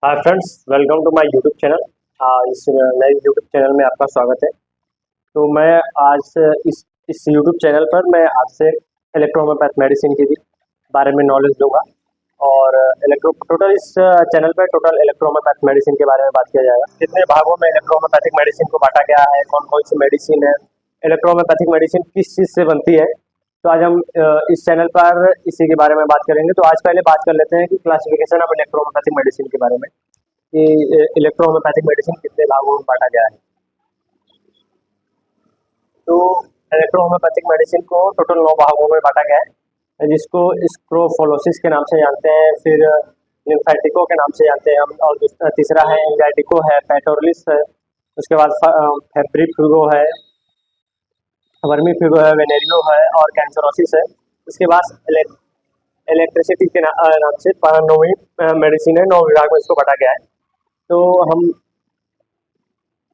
Hi friends, welcome to my YouTube channel. इस नए YouTube channel में आपका स्वागत है। तो मैं आज इस यूट्यूब चैनल पर मैं आपसे इलेक्ट्रोहोम्योपैथ मेडिसिन के भी बारे में नॉलेज दूंगा और इस चैनल पर टोटल इलेक्ट्रोहोम्योपैथ मेडिसिन के बारे में बात किया जाएगा। कितने भागों में इलेक्ट्रोहोम्योपैथिक मेडिसिन को बांटा गया है, कौन कौन सी मेडिसिन है, इलेक्ट्रोहोम्योपैथिक मेडिसिन किस चीज़ से बनती है। तो आज हम इस चैनल पर इसी के बारे में बात करेंगे। तो आज पहले बात कर लेते हैं कि क्लासिफिकेशन ऑफ इलेक्ट्रोहोम्योपैथिक मेडिसिन के बारे में, कि इलेक्ट्रोहोम्योपैथिक मेडिसिन कितने भागों में बांटा गया है। तो इलेक्ट्रोहोम्योपैथिक मेडिसिन को टोटल 9 भागों में बांटा गया है, जिसको स्क्रोफोलोसिस के नाम से जानते हैं, फिर लिम्फेटिको के नाम से जानते हैं हम, और तीसरा है एंजाइटिको है, पेटोरलिस है, उसके बाद फेब्रिफिगो है, वर्मीफिगो है, वेनेरियो है और कैंसरोसिस है। उसके बाद इलेक्ट्रिसिटी के नाम से 9वीं मेडिसिन है। 9 विभाग में इसको बांटा गया है। तो हम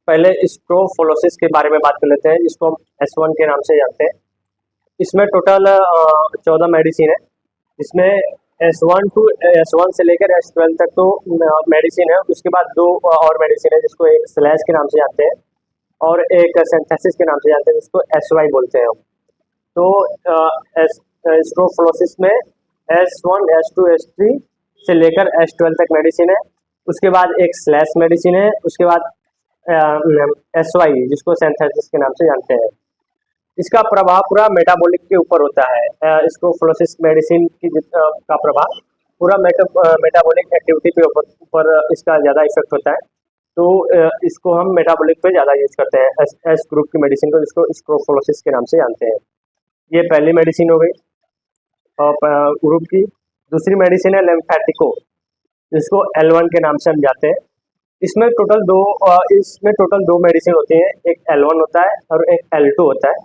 पहले स्क्रोफोलोसिस के बारे में बात कर लेते हैं, जिसको हम S1 के नाम से जानते हैं। इसमें टोटल 14 मेडिसिन है, जिसमें S1 से लेकर S12 तक तो मेडिसिन है। उसके बाद 2 और मेडिसिन है, जिसको एक स्लैश के नाम से जानते हैं और एक सिंथेसिस के नाम से जानते हैं, जिसको SY बोलते हैं हम। तो स्क्रोफोलोसिस में S1, S2, S3 से लेकर S12 तक मेडिसिन है। उसके बाद एक स्लैश मेडिसिन है। उसके बाद SY, जिसको सिंथेसिस के नाम से जानते हैं। इसका प्रभाव पूरा मेटाबॉलिक के ऊपर होता है। स्क्रोफोलोसिस मेडिसिन की का प्रभाव पूरा मेटाबॉलिक एक्टिविटी पे ऊपर इसका ज़्यादा इफेक्ट होता है। तो इसको हम मेटाबॉलिक पे ज़्यादा यूज करते हैं, एस ग्रुप की मेडिसिन को, जिसको स्क्रोफोलोसिस के नाम से जानते हैं। ये पहली मेडिसिन हो गई ग्रुप की। दूसरी मेडिसिन है लिम्फेटिको, जिसको L1 के नाम से हम जानते हैं। इसमें टोटल दो मेडिसिन होती हैं, एक L1 होता है और एक L2 होता है।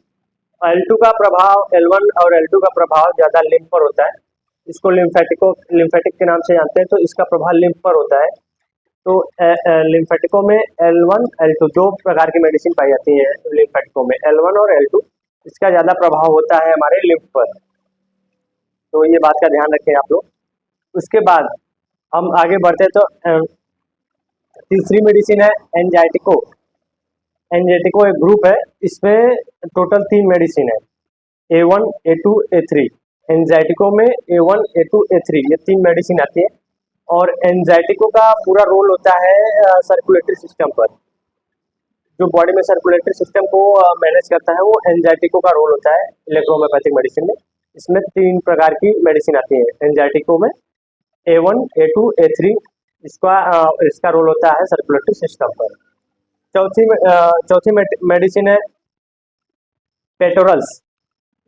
L1 और L2 का प्रभाव ज़्यादा लिम्फ पर होता है। इसको लिम्फेटिक के नाम से जानते हैं। तो इसका प्रभाव लिम्फ पर होता है। तो लिम्फेटिको में L1, L2 दो प्रकार की मेडिसिन पाई जाती है। लिम्फेटिको में L1 और L2, इसका ज़्यादा प्रभाव होता है हमारे लिम्फ पर। तो ये बात का ध्यान रखें आप लोग। उसके बाद हम आगे बढ़ते तो तीसरी मेडिसिन है एंजाइटिको। एंजाइटिको एक ग्रुप है, इसमें टोटल 3 मेडिसिन है, A1, A2, A3। एंजाइटिको में A1, A2, A3 ये 3 मेडिसिन आती है। और एंजाइटिको का पूरा रोल होता है सर्कुलेटरी सिस्टम पर। जो बॉडी में सर्कुलेटरी सिस्टम को मैनेज करता है, वो एंजाइटिको का रोल होता है इलेक्ट्रोहोम्योपैथिक मेडिसिन में। इसमें 3 प्रकार की मेडिसिन आती है एंजाइटिको में, A1, A2, A3। इसका रोल होता है सर्कुलेटरी सिस्टम पर। चौथी मेडिसिन है पेटोरल्स,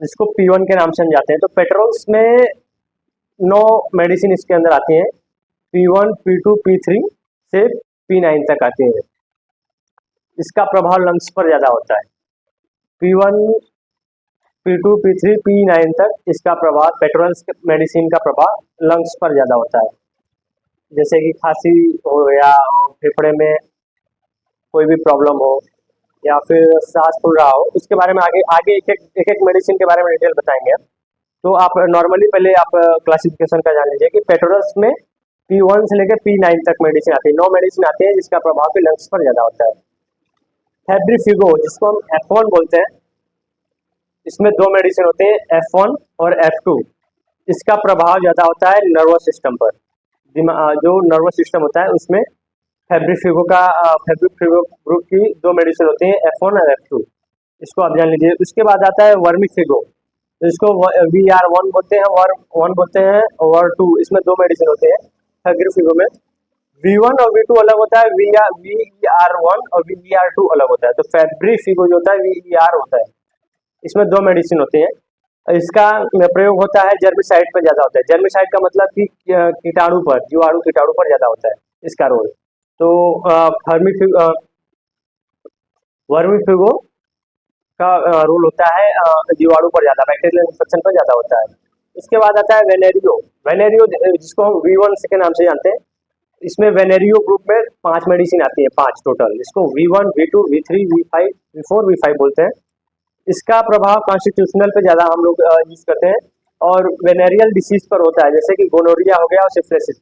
जिसको P1 के नाम से हम जाते हैं। तो पेटोरल्स में 9 मेडिसिन इसके अंदर आती हैं, P1, P2, P3 से P9 तक आती हैं। इसका प्रभाव लंग्स पर ज़्यादा होता है। P1, P2, P3, P9 तक इसका प्रभाव, पेटोरल्स मेडिसिन का प्रभाव लंग्स पर ज़्यादा होता है। जैसे कि खांसी हो या फेफड़े में कोई भी प्रॉब्लम हो या फिर सांस फूल रहा हो, उसके बारे में आगे एक एक मेडिसिन के बारे में डिटेल बताएंगे। तो आप नॉर्मली पहले आप क्लासिफिकेशन का जान लीजिए कि पेटोरल्स में P1 से लेकर P9 तक मेडिसिन आती है। 9 मेडिसिन आती है, जिसका प्रभाव भी लंग्स पर ज़्यादा होता है। फेब्रिफिगो, जिसको हम F1 बोलते हैं, इसमें 2 मेडिसिन होते हैं, F1 और F2। इसका प्रभाव ज़्यादा होता है नर्वस सिस्टम पर। जो नर्वस सिस्टम होता है, उसमें फेब्रिफिगो ग्रुप की 2 मेडिसिन होती हैं, F1 और F2। इसको आप जान लीजिए। उसके बाद आता है वर्मीफिगो, इसको VR1 बोलते हैं, WAR1 बोलते हैं, WAR2। इसमें 2 मेडिसिन होते हैं फेब्रिफिगो में। V1 और V2 अलग होता है, VER1 और VER2 अलग होता है। तो फेब्रिफिगो जो होता है VER होता है। इसमें 2 मेडिसिन होते हैं। इसका प्रयोग होता है जर्मिसाइड पर ज़्यादा होता है। जर्मिसाइड का मतलब कि कीटाणु पर, जीवाणु कीटाणु पर ज़्यादा होता है इसका रोल। तो वर्मीफिगो का रोल होता है जीवाणु पर ज़्यादा, बैक्टीरियल इन्फेक्शन पर ज़्यादा होता है। इसके बाद आता है वेनेरियो, जिसको हम V1 के नाम से जानते हैं। इसमें वेनेरियो ग्रुप में 5 मेडिसिन आती है, 5 टोटल, इसको V1, V2, V3, V5, V4, V5 बोलते हैं। इसका प्रभाव कॉन्स्टिट्यूशनल पे ज़्यादा हम लोग यूज करते हैं और वेनेरियल डिसीज पर होता है, जैसे कि गोनोरिया हो गया और सिफिलिस।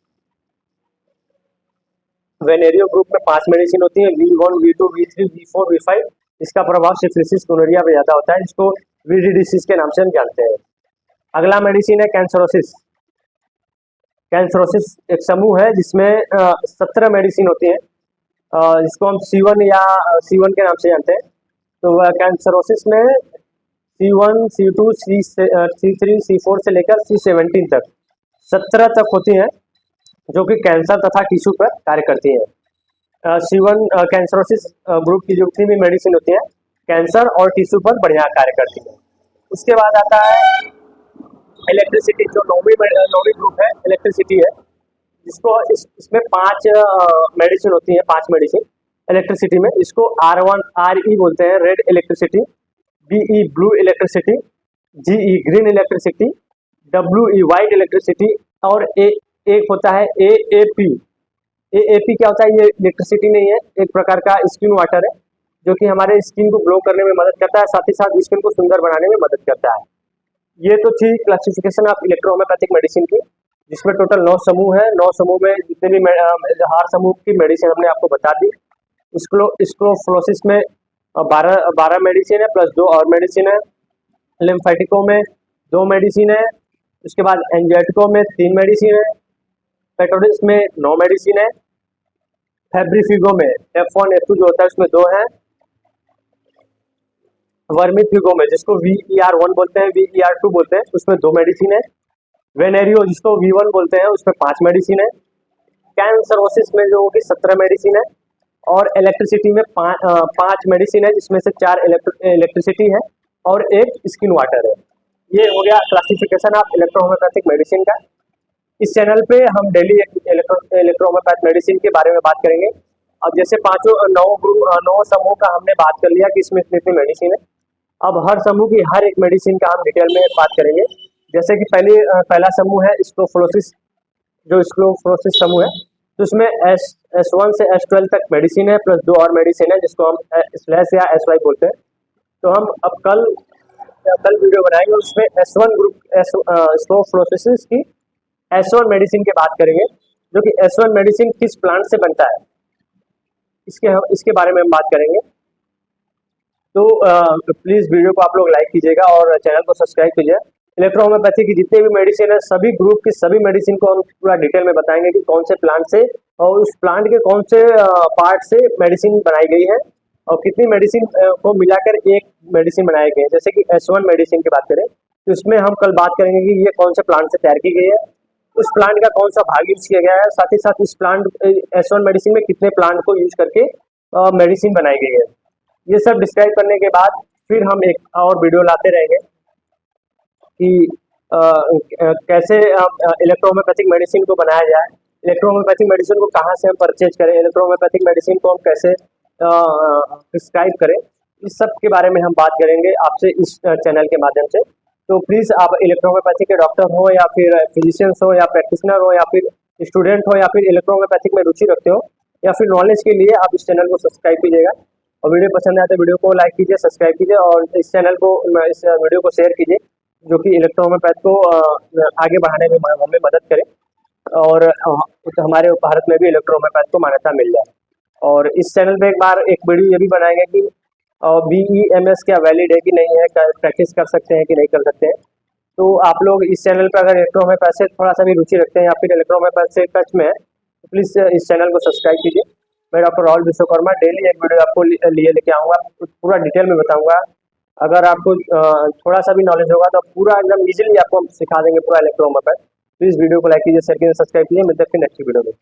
वेनेरियो ग्रुप में 5 मेडिसिन होती है, V1, V2, V3, V4, V5। इसका प्रभाव सिफिलिसिस गोनोरिया पे ज़्यादा होता है, इसको वीडी डिसीज के नाम से हम जानते हैं। अगला मेडिसिन है कैंसरोसिस। कैंसरोसिस एक समूह है जिसमें 17 मेडिसिन होती है, जिसको हम C1 या C1 के नाम से जानते हैं। तो वह कैंसरोसिस में C1, C2, C3, C4 से लेकर C17 तक 17 तक होती हैं, जो कि कैंसर तथा टिश्यू पर कार्य करती हैं। C1 कैंसरोसिस ग्रुप की जो जितनी भी मेडिसिन होती है कैंसर और टिश्यू पर बढ़िया कार्य करती है। उसके बाद आता है इलेक्ट्रिसिटी, जो नौवीं ग्रुप है इलेक्ट्रिसिटी है, जिसको इसमें 5 मेडिसिन होती है, 5 मेडिसिन इलेक्ट्रिसिटी में। इसको R1 RE बोलते हैं, red electricity, BE blue electricity, GE green electricity, WE white electricity, और एक होता है AAP। AAP क्या होता है? ये इलेक्ट्रिसिटी नहीं है, एक प्रकार का स्किन वाटर है, जो कि हमारे स्किन को ग्लो करने में मदद करता है, साथ ही साथ स्किन को सुंदर बनाने में मदद करता है। ये तो थी क्लासिफिकेशन ऑफ इलेक्ट्रोहोम्योपैथिक मेडिसिन की, जिसमें टोटल 9 समूह है। 9 समूह में जितने भी हर समूह की मेडिसिन हमने आपको बता दी। स्क्रोफलोसिस में 12 मेडिसिन है, प्लस 2 और मेडिसिन है। लिम्फेटिको में 2 मेडिसिन है। उसके बाद एंजाइटिको में 3 मेडिसिन है। पेटोरिस में 9 मेडिसिन है। फेब्रिफिगो में F1 F2 जो होता है उसमें 2 है। वर्मीफिगो में, जिसको VER1 बोलते हैं, VER2 बोलते हैं, उसमें 2 मेडिसिन है। वेनेरियो जिसको V1 बोलते हैं, उसमें 5 मेडिसिन है। कैंसरोसिस में जो कि 17 मेडिसिन है, और इलेक्ट्रिसिटी में 5 मेडिसिन है, जिसमें से 4 इलेक्ट्रिसिटी है और 1 स्किन वाटर है। ये हो गया क्लासिफिकेशन ऑफ इलेक्ट्रोहोम्योपैथिक मेडिसिन का। इस चैनल पे हम डेली इलेक्ट्रोहोम्योपैथ मेडिसिन के बारे में बात करेंगे। अब जैसे 9 समूह का हमने बात कर लिया कि इसमें इतनी मेडिसिन है, अब हर समूह की हर एक मेडिसिन का हम डिटेल में बात करेंगे। जैसे कि पहला समूह है स्क्रोफलोसिस, जो स्क्रोफलोसिस समूह है, तो उसमें S1 से S12 तक मेडिसिन है, प्लस 2 और मेडिसिन है, जिसको हम स्लैश या SY बोलते हैं। तो हम अब कल वीडियो बनाएंगे, उसमें S1 ग्रुप स्क्रोफलोसिस की S1 मेडिसिन की बात करेंगे, जो कि S1 मेडिसिन किस प्लांट से बनता है, इसके बारे में हम बात करेंगे। तो प्लीज़ वीडियो को आप लोग लाइक कीजिएगा और चैनल को सब्सक्राइब कीजिए। इलेक्ट्रोहोम्योपैथी की जितने भी मेडिसिन है, सभी ग्रुप की सभी मेडिसिन को हम पूरा डिटेल में बताएंगे कि कौन से प्लांट से और उस प्लांट के कौन से पार्ट से मेडिसिन बनाई गई है, और कितनी मेडिसिन को मिलाकर एक मेडिसिन बनाई गई है। जैसे कि S1 मेडिसिन की बात करें, तो इसमें हम कल बात करेंगे कि ये कौन से प्लांट से तैयार की गई है, उस प्लांट का कौन सा भाग यूज किया गया है, साथ ही साथ इस S1 मेडिसिन में कितने प्लांट को यूज करके मेडिसिन बनाई गई है। ये सब डिस्क्राइब करने के बाद फिर हम एक और वीडियो लाते रहेंगे कि कैसे इलेक्ट्रोहोम्योपैथिक मेडिसिन को बनाया जाए, इलेक्ट्रोहोम्योपैथिक मेडिसिन को कहाँ से हम परचेज करें, इलेक्ट्रोहोम्योपैथिक मेडिसिन को हम कैसे प्रिस्क्राइब करें, इस सब के बारे में हम बात करेंगे आपसे इस चैनल के माध्यम से। तो प्लीज़ आप इलेक्ट्रोहोम्योपैथी के डॉक्टर हो या फिर फिजिशियंस हो या प्रैक्टिशनर हो या फिर स्टूडेंट हो या फिर इलेक्ट्रोहोम्योपैथिक में रुचि रखते हो या फिर नॉलेज के लिए, आप इस चैनल को सब्सक्राइब कीजिएगा। और वीडियो पसंद आए तो वीडियो को लाइक कीजिए, सब्सक्राइब कीजिए, और इस वीडियो को शेयर कीजिए, जो कि इलेक्ट्रोहोम्योपैथ को आगे बढ़ाने में हमें मदद करे, और हमारे भारत में भी इलेक्ट्रोहोम्योपैथ को मान्यता मिल जाए। और इस चैनल पे एक बार एक वीडियो ये भी बनाएंगे कि BEMS क्या वैलिड है कि नहीं है, प्रैक्टिस कर सकते हैं कि नहीं कर सकते हैं। तो आप लोग इस चैनल पर अगर इलेक्ट्रोहोम्योपैथ से थोड़ा सा भी रुचि रखते हैं या फिर इलेक्ट्रोहोम्योपैथ से टच में है, तो प्लीज़ इस चैनल को सब्सक्राइब कीजिए। मैं डॉक्टर राहुल विश्वकर्मा डेली एक वीडियो आपको लिए लेके आऊँगा, पूरा डिटेल में बताऊँगा। अगर आपको थोड़ा सा भी नॉलेज होगा तो पूरा एकदम इजीली आपको हम सिखा देंगे पूरा इलेक्ट्रोहोम्योपैथ। प्लीज़ वीडियो को लाइक कीजिए, शेयर कीजिए, सब्सक्राइब कीजिए। मिलते हैं फिर नेक्स्ट वीडियो में।